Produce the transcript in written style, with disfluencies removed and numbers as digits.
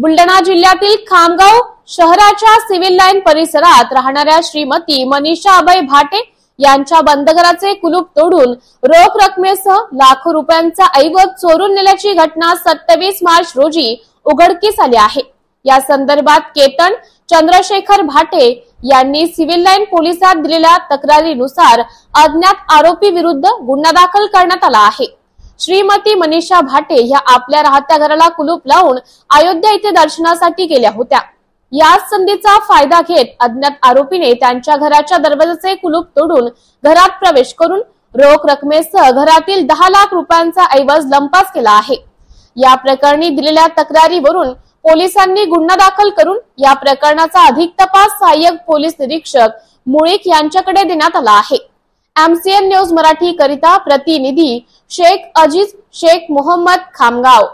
बुलढाणा जिल्ह्यातील खामगाव शहराच्या civil line परिसरात राहणाऱ्या श्रीमती मनीषा अभय भाटे यांच्या बंद घराचे कुलूप तोडून रोख रकमेसह लाखो रुपयांचा ऐवज चोरून नेल्याची घटना 27 मार्च रोजी उघडकीस आली आहे। या संदर्भात केतन चंद्रशेखर भाटे यांनी सिव्हिल लाईन पोलिसात दिलेल्या तक्रारीनुसार अज्ञात आरोपी विरुद्ध गुन्हा दाखल करण्यात आला आहे। श्रीमती मनीषा भाटे ह्या आपल्या राहत्या घराला कुलूप लावून अयोध्या येथे दर्शनासाठी गेल्या होत्या। या संधीचा फायदा घेत अज्ञात आरोपीने त्यांच्या घराच्या दरवाजाचे कुलूप तोडून घरात प्रवेश करून रोख रकमेसह घरातील 10 लाख रुपयांचा ऐवज लंपास केला आहे। या प्रकरणी दिलेल्या तक्रारीवरून पोलिसांनी गुन्हा दाखल करून या प्रकरणाचा अधिक तपास सहाय्यक पोलीस निरीक्षक मुळीक यांच्याकडे देण्यात आला आहे। MCN न्यूज मराठी करिता प्रतिनिधी शेख अजीज शेख मोहम्मद खामगाव।